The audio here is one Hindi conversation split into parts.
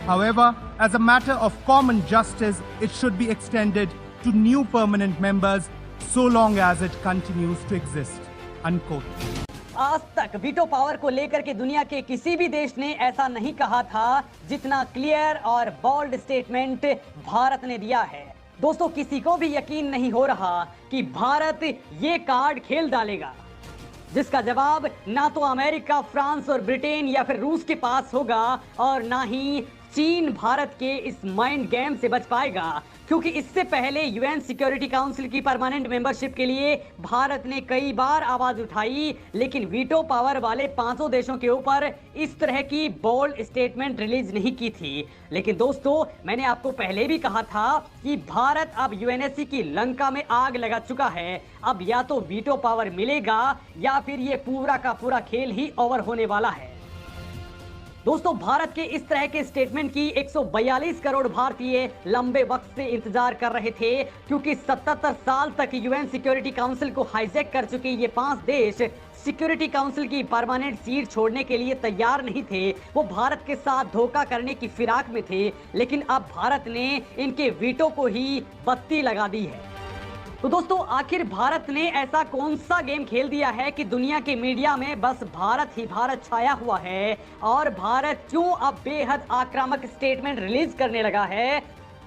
However, as a matter of common justice, it should be extended to new permanent members so long as it continues to exist. Unquote. आज तक वीटो पावर को लेकर के दुनिया के किसी भी देश ने ऐसा नहीं कहा था जितना क्लियर और बोल्ड स्टेटमेंट भारत ने दिया है। दोस्तों, किसी को भी यकीन नहीं हो रहा कि भारत ये कार्ड खेल डालेगा, जिसका जवाब ना तो अमेरिका, फ्रांस और ब्रिटेन या फिर रूस के पास होगा और ना ही चीन भारत के इस माइंड गेम से बच पाएगा, क्योंकि इससे पहले यूएन सिक्योरिटी काउंसिल की परमानेंट मेंबरशिप के लिए भारत ने कई बार आवाज उठाई, लेकिन वीटो पावर वाले 500 देशों के ऊपर इस तरह की बोल्ड स्टेटमेंट रिलीज नहीं की थी। लेकिन दोस्तों, मैंने आपको पहले भी कहा था कि भारत अब यूएनएससी की लंका में आग लगा चुका है। अब या तो वीटो पावर मिलेगा या फिर ये पूरा का पूरा खेल ही ओवर होने वाला है। दोस्तों, भारत के इस तरह के स्टेटमेंट की 142 करोड़ भारतीय लंबे वक्त से इंतजार कर रहे थे, क्योंकि 77 साल तक यूएन सिक्योरिटी काउंसिल को हाईजैक कर चुके ये 5 देश सिक्योरिटी काउंसिल की परमानेंट सीट छोड़ने के लिए तैयार नहीं थे। वो भारत के साथ धोखा करने की फिराक में थे, लेकिन अब भारत ने इनके वीटो को ही बत्ती लगा दी है। तो दोस्तों, आखिर भारत ने ऐसा कौन सा गेम खेल दिया है कि दुनिया के मीडिया में बस भारत ही भारत छाया हुआ है, और भारत क्यों अब बेहद आक्रामक स्टेटमेंट रिलीज करने लगा है?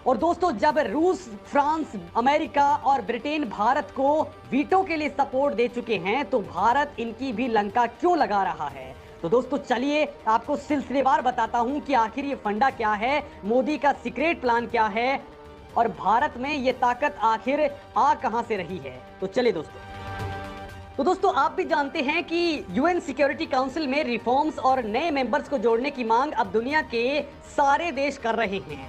और दोस्तों, जब रूस, फ्रांस, अमेरिका और ब्रिटेन भारत को वीटो के लिए सपोर्ट दे चुके हैं, तो भारत इनकी भी लंका क्यों लगा रहा है? तो दोस्तों, चलिए आपको सिलसिलेवार बताता हूं कि आखिर ये फंडा क्या है, मोदी का सीक्रेट प्लान क्या है, और भारत में ये ताकत आखिर आ कहां से रही है। तो चलिए दोस्तों, आप भी जानते हैं कि यूएन सिक्योरिटी काउंसिल में रिफॉर्म्स और नए मेंबर्स को जोड़ने की मांग अब दुनिया के सारे देश कर रहे हैं,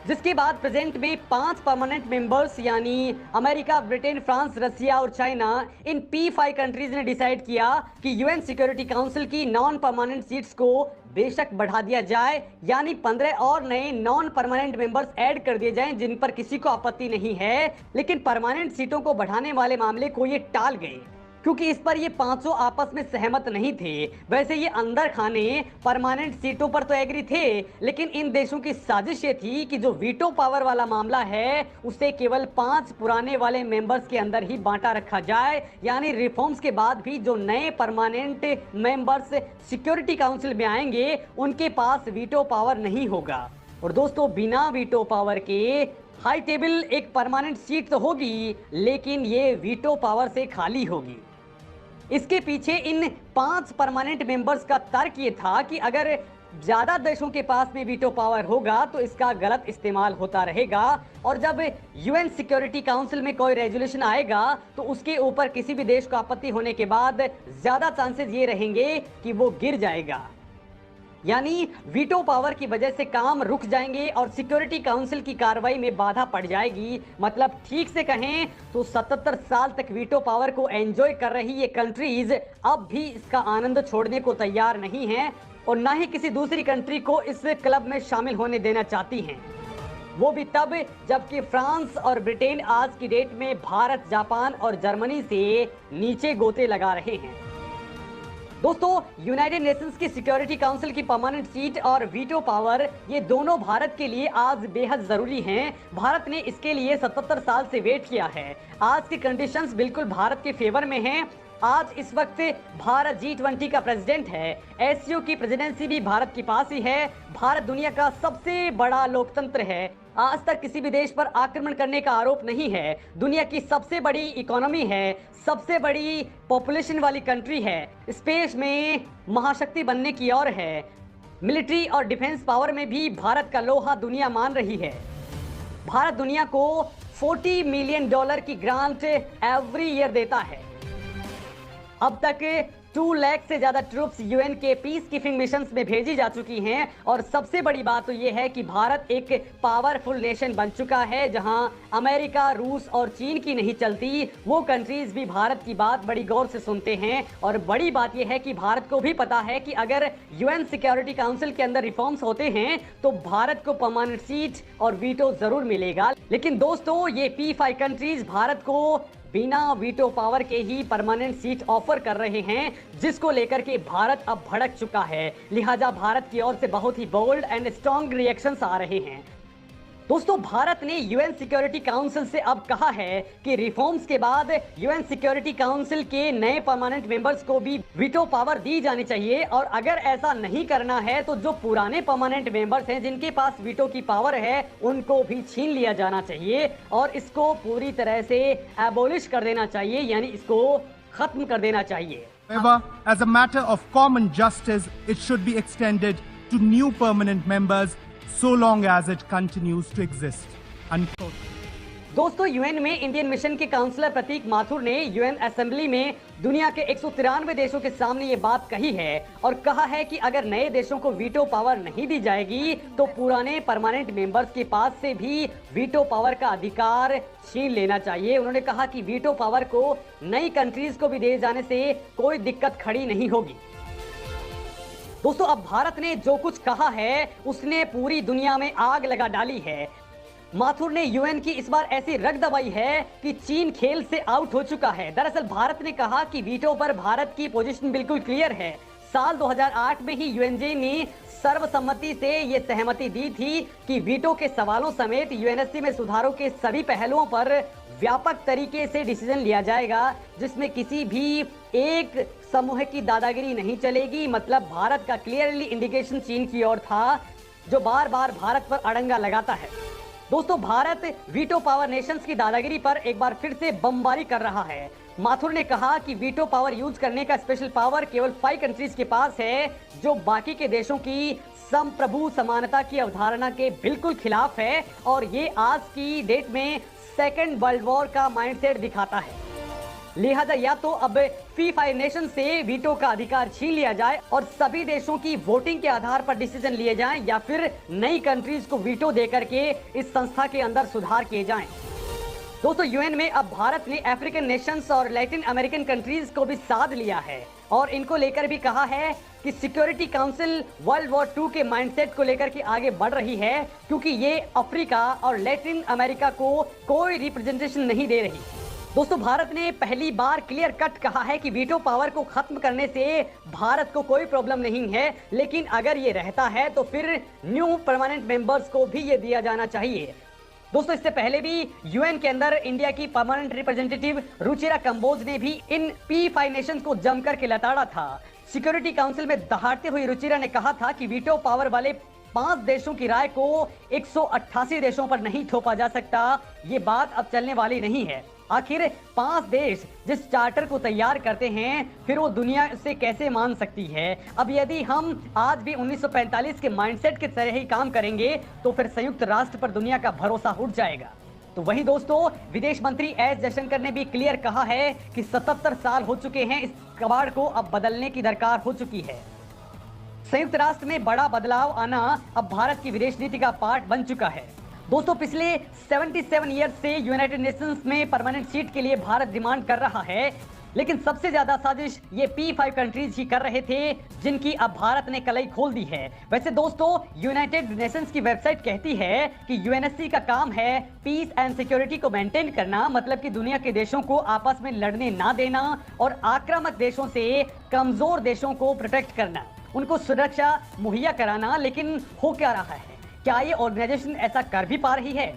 जिसके बाद प्रेजेंट में 5 परमानेंट मेंबर्स यानी अमेरिका, ब्रिटेन, फ्रांस, रसिया और चाइना, इन P5 कंट्रीज ने डिसाइड किया कि यूएन सिक्योरिटी काउंसिल की नॉन परमानेंट सीट्स को बेशक बढ़ा दिया जाए, यानी 15 और नए नॉन परमानेंट मेंबर्स ऐड कर दिए जाएं, जिन पर किसी को आपत्ति नहीं है। लेकिन परमानेंट सीटों को बढ़ाने वाले मामले को ये टाल गए, क्योंकि इस पर ये 500 आपस में सहमत नहीं थे। वैसे ये अंदर खाने परमानेंट सीटों पर तो एग्री थे, लेकिन इन देशों की साजिश ये थी कि जो वीटो पावर वाला मामला है उसे केवल 5 पुराने वाले मेंबर्स के अंदर ही बांटा रखा जाए, यानी रिफॉर्म्स के बाद भी जो नए परमानेंट मेंबर्स सिक्योरिटी काउंसिल में आएंगे उनके पास वीटो पावर नहीं होगा। और दोस्तों, बिना वीटो पावर के हाई टेबल एक परमानेंट सीट तो होगी, लेकिन ये वीटो पावर से खाली होगी। इसके पीछे इन 5 परमानेंट मेंबर्स का तर्क ये था कि अगर ज्यादा देशों के पास में वीटो पावर होगा तो इसका गलत इस्तेमाल होता रहेगा, और जब यूएन सिक्योरिटी काउंसिल में कोई रेजोल्यूशन आएगा तो उसके ऊपर किसी भी देश को आपत्ति होने के बाद ज्यादा चांसेस ये रहेंगे कि वो गिर जाएगा, यानी वीटो पावर की वजह से काम रुक जाएंगे और सिक्योरिटी काउंसिल की कार्रवाई में बाधा पड़ जाएगी। मतलब ठीक से कहें तो 77 साल तक वीटो पावर को एंजॉय कर रही ये कंट्रीज अब भी इसका आनंद छोड़ने को तैयार नहीं हैं, और ना ही किसी दूसरी कंट्री को इस क्लब में शामिल होने देना चाहती हैं। वो भी तब जबकि फ्रांस और ब्रिटेन आज की डेट में भारत, जापान और जर्मनी से नीचे गोते लगा रहे हैं। दोस्तों, यूनाइटेड नेशंस की सिक्योरिटी काउंसिल की परमानेंट सीट और वीटो पावर ये दोनों भारत के लिए आज बेहद जरूरी हैं। भारत ने इसके लिए 77 साल से वेट किया है। आज की कंडीशंस बिल्कुल भारत के फेवर में हैं। आज इस वक्त भारत G20 का प्रेसिडेंट है, एससीओ की प्रेसिडेंसी भी भारत के पास ही है। भारत दुनिया का सबसे बड़ा लोकतंत्र है। आज तक किसी भी देश पर आक्रमण करने का आरोप नहीं है। दुनिया की सबसे बड़ी इकोनॉमी है, सबसे बड़ी पॉपुलेशन वाली कंट्री है, स्पेस में महाशक्ति बनने की ओर है। मिलिट्री और डिफेंस पावर में भी भारत का लोहा दुनिया मान रही है। भारत दुनिया को $40 मिलियन की ग्रांट एवरी ईयर देता है। अब तक 2 लाख से ज्यादा ट्रूप्स यूएन के पीस कीपिंग मिशंस में भेजी जा चुकी हैं, और सबसे बड़ी बात तो यह है कि भारत एक पावरफुल नेशन बन चुका है, जहां अमेरिका, रूस और चीन की नहीं चलती। वो कंट्रीज भी भारत की बात बड़ी गौर से सुनते हैं, और बड़ी बात यह है कि भारत को भी पता है कि अगर यूएन सिक्योरिटी काउंसिल के अंदर रिफॉर्म्स होते हैं तो भारत को परमानेंट सीट और वीटो जरूर मिलेगा। लेकिन दोस्तों, ये P5 कंट्रीज भारत को बिना वीटो पावर के ही परमानेंट सीट ऑफर कर रहे हैं, जिसको लेकर के भारत अब भड़क चुका है। लिहाजा भारत की ओर से बहुत ही बोल्ड एंड स्ट्रॉन्ग रिएक्शंस आ रहे हैं। दोस्तों, भारत ने यूएन सिक्योरिटी काउंसिल से अब कहा है कि रिफॉर्म्स के बाद यूएन सिक्योरिटी काउंसिल के नए परमानेंट मेंबर्स को भी वीटो पावर दी जानी चाहिए, और अगर ऐसा नहीं करना है तो जो पुराने परमानेंट मेंबर्स हैं जिनके पास वीटो की पावर है उनको भी छीन लिया जाना चाहिए और इसको पूरी तरह से एबोलिश कर देना चाहिए, यानी इसको खत्म कर देना चाहिए। However, as a matter of common justice, it should be extended to new permanent members so long as it continues to exist. Unquote. दोस्तों, यूएन में इंडियन मिशन के काउंसलर प्रतीक माथुर ने यूएन असेंबली में दुनिया के 193 देशों के सामने ये बात कही है और कहा है कि अगर नए देशों को वीटो पावर नहीं दी जाएगी तो पुराने परमानेंट मेंबर्स के पास से भी वीटो पावर का अधिकार छीन लेना चाहिए। उन्होंने कहा कि वीटो पावर को नई कंट्रीज को भी दिए जाने से कोई दिक्कत खड़ी नहीं होगी। दोस्तों, अब भारत ने जो कुछ कहा है उसने पूरी दुनिया में आग लगा डाली है। माथुर ने यूएन की इस बार ऐसी रग दबाई है कि चीन खेल से आउट हो चुका है। दरअसल भारत ने कहा कि वीटो पर भारत की पोजीशन बिल्कुल क्लियर है। साल 2008 में ही यूएनजे ने सर्वसम्मति से ये सहमति दी थी कि वीटो के सवालों समेत यूएनएससी में सुधारों के सभी पहलुओं पर व्यापक तरीके से डिसीजन लिया जाएगा, जिसमें किसी भी एक समूह की दादागिरी नहीं चलेगी। मतलब भारत का क्लियरली इंडिकेशन चीन की ओर था, जो बार बार भारत पर अड़ंगा लगाता है। दोस्तों, भारत वीटो पावर नेशंस की दादागिरी पर एक बार फिर से बमबारी कर रहा है। माथुर ने कहा कि वीटो पावर यूज करने का स्पेशल पावर केवल 5 कंट्रीज के पास है, जो बाकी के देशों की संप्रभु समानता की अवधारणा के बिल्कुल खिलाफ है, और ये आज की डेट में सेकेंड वर्ल्ड वॉर का माइंडसेट दिखाता है। लिहाजा या तो अब P5 नेशन से वीटो का अधिकार छीन लिया जाए और सभी देशों की वोटिंग के आधार पर डिसीजन लिए जाएं, या फिर नई कंट्रीज को वीटो देकर के इस संस्था के अंदर सुधार किए जाएं। दोस्तों, यूएन में अब भारत ने अफ्रीकन नेशंस और लैटिन अमेरिकन कंट्रीज को भी साथ लिया है और इनको लेकर भी कहा है कि सिक्योरिटी काउंसिल वर्ल्ड वॉर 2 के माइंडसेट को लेकर के आगे बढ़ रही है, क्योंकि ये अफ्रीका और लैटिन अमेरिका को कोई रिप्रेजेंटेशन नहीं दे रही। दोस्तों, भारत ने पहली बार क्लियर कट कहा है कि वीटो पावर को खत्म करने से भारत को कोई प्रॉब्लम नहीं है, लेकिन अगर ये रहता है तो फिर न्यू परमानेंट मेंबर्स को भी ये दिया जाना चाहिए। दोस्तों, इससे पहले भी यूएन के अंदर इंडिया की परमानेंट रिप्रेजेंटेटिव रुचिरा कंबोज ने भी इन P5 नेशंस को जमकर के लताड़ा था। सिक्योरिटी काउंसिल में दहाड़ते हुए रुचिरा ने कहा था कि वीटो पावर वाले 5 देशों की राय को 188 देशों पर नहीं थोपा जा सकता। ये बात अब चलने वाली नहीं है। आखिर 5 देश जिस चार्टर को तैयार करते हैं, फिर वो दुनिया से कैसे मान सकती है? अब यदि हम आज भी 1945 के माइंडसेट के तरह ही काम करेंगे तो फिर संयुक्त राष्ट्र पर दुनिया का भरोसा उठ जाएगा। तो वही दोस्तों, विदेश मंत्री एस जयशंकर ने भी क्लियर कहा है कि 77 साल हो चुके हैं, इस कबाड़ को अब बदलने की दरकार हो चुकी है। संयुक्त राष्ट्र में बड़ा बदलाव आना अब भारत की विदेश नीति का पार्ट बन चुका है। दोस्तों, पिछले 77 ईयर से यूनाइटेड नेशंस में परमानेंट सीट के लिए भारत डिमांड कर रहा है, लेकिन सबसे ज्यादा साजिश ये P5 कंट्रीज ही कर रहे थे, जिनकी अब भारत ने कलई खोल दी है। वैसे दोस्तों, यूनाइटेड नेशंस की वेबसाइट कहती है कि यूएनएससी का काम है पीस एंड सिक्योरिटी को मेंटेन करना, मतलब कि दुनिया के देशों को आपस में लड़ने ना देना और आक्रामक देशों से कमजोर देशों को प्रोटेक्ट करना, उनको सुरक्षा मुहैया कराना। लेकिन हो क्या रहा है? क्या ये ऑर्गेनाइजेशन ऐसा कर भी पा रही है?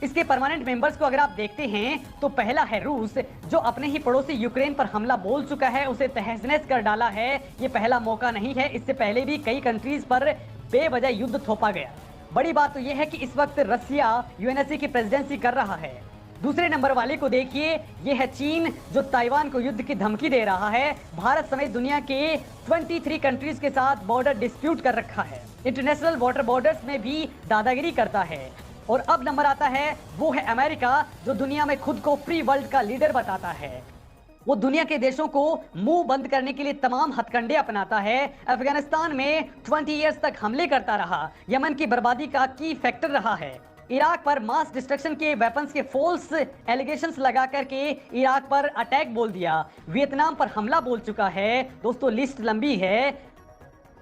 इसके परमानेंट मेंबर्स को अगर आप देखते हैं तो पहला है रूस, जो अपने ही पड़ोसी यूक्रेन पर हमला बोल चुका है, उसे तहस-नहस कर डाला है। ये पहला मौका नहीं है, इससे पहले भी कई कंट्रीज पर बेवजह युद्ध थोपा गया। बड़ी बात तो यह है कि इस वक्त रसिया यूएनएससी की प्रेसिडेंसी कर रहा है। दूसरे नंबर वाले को देखिए, ये है चीन, जो ताइवान को युद्ध की धमकी दे रहा है। भारत समेत दुनिया के 23 कंट्रीज के साथ बॉर्डर डिस्प्यूट कर रखा है, इंटरनेशनल वाटर बॉर्डर्स में भी दादागिरी करता है। और अब नंबर आता है, वो है अमेरिका, जो दुनिया में खुद को फ्री वर्ल्ड का लीडर बताता है। वो दुनिया के देशों को मुंह बंद करने के लिए तमाम हथकंडे अपनाता है। अफगानिस्तान में 20 ईयर्स तक हमले करता रहा, यमन की बर्बादी का की फैक्टर रहा है, इराक पर मास डिस्ट्रक्शन के वेपन्स के फॉल्स एलिगेशंस लगा करके इराक पर अटैक बोल दिया, वियतनाम पर हमला बोल चुका है। दोस्तों, लिस्ट लंबी है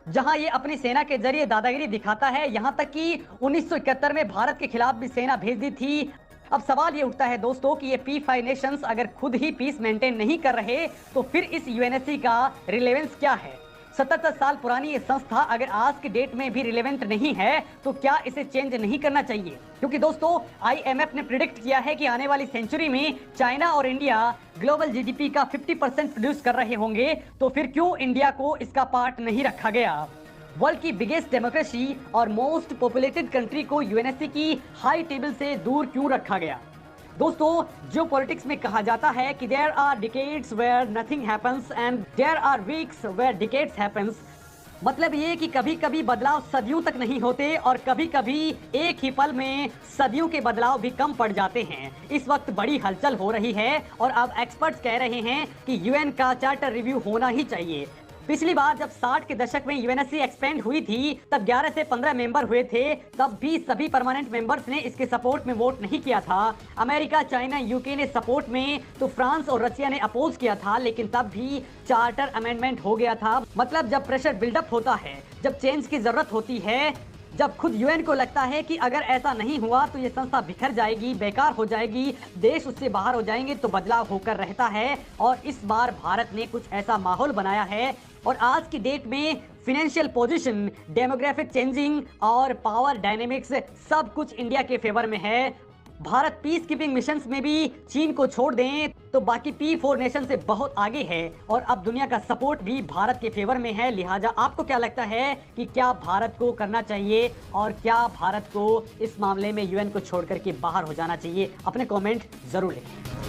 जहां ये अपनी सेना के जरिए दादागिरी दिखाता है। यहां तक कि 1971 में भारत के खिलाफ भी सेना भेज दी थी। अब सवाल ये उठता है दोस्तों कि ये P5 नेशंस अगर खुद ही पीस मेंटेन नहीं कर रहे तो फिर इस यूएनएससी का रिलेवेंस क्या है? 77 साल पुरानी ये संस्था अगर आज के डेट में भी रिलेवेंट नहीं है तो क्या इसे चेंज नहीं करना चाहिए? क्योंकि दोस्तों आईएमएफ ने प्रिडिक्ट किया है कि आने वाली सेंचुरी में चाइना और इंडिया ग्लोबल जीडीपी का 50% प्रोड्यूस कर रहे होंगे, तो फिर क्यों इंडिया को इसका पार्ट नहीं रखा गया? वर्ल्ड की बिगेस्ट डेमोक्रेसी और मोस्ट पॉपुलेटेड कंट्री को यूएनएससी की हाई टेबल से दूर क्यों रखा गया? दोस्तों जियोपॉलिटिक्स में कहा जाता है कि there are decades where nothing happens and there are weeks where decades happens. मतलब ये कि कभी कभी बदलाव सदियों तक नहीं होते और कभी कभी एक ही पल में सदियों के बदलाव भी कम पड़ जाते हैं। इस वक्त बड़ी हलचल हो रही है और अब एक्सपर्ट्स कह रहे हैं कि यूएन का चार्टर रिव्यू होना ही चाहिए। पिछली बार जब 60 के दशक में यूएनएससी एक्सपेंड हुई थी तब 11 से 15 मेंबर हुए थे, तब भी सभी परमानेंट मेंबर्स ने इसके सपोर्ट में वोट नहीं किया था। अमेरिका, चाइना, यूके ने सपोर्ट में तो फ्रांस और रशिया ने अपोज किया था, लेकिन तब भी चार्टर अमेंडमेंट हो गया था। मतलब जब प्रेशर बिल्डअप होता है, जब चेंज की जरूरत होती है, जब खुद यूएन को लगता है कि अगर ऐसा नहीं हुआ तो ये संस्था बिखर जाएगी, बेकार हो जाएगी, देश उससे बाहर हो जाएंगे, तो बदलाव होकर रहता है। और इस बार भारत ने कुछ ऐसा माहौल बनाया है और आज की डेट में फाइनेंशियल पोजीशन, डेमोग्राफिक चेंजिंग और पावर डायनेमिक्स सब कुछ इंडिया के फेवर में है। भारत पीस कीपिंग मिशंस में भी चीन को छोड़ दें तो बाकी P4 नेशन से बहुत आगे है और अब दुनिया का सपोर्ट भी भारत के फेवर में है। लिहाजा आपको क्या लगता है कि क्या भारत को करना चाहिए और क्या भारत को इस मामले में यूएन को छोड़ करके बाहर हो जाना चाहिए? अपने कमेंट जरूर लिखें।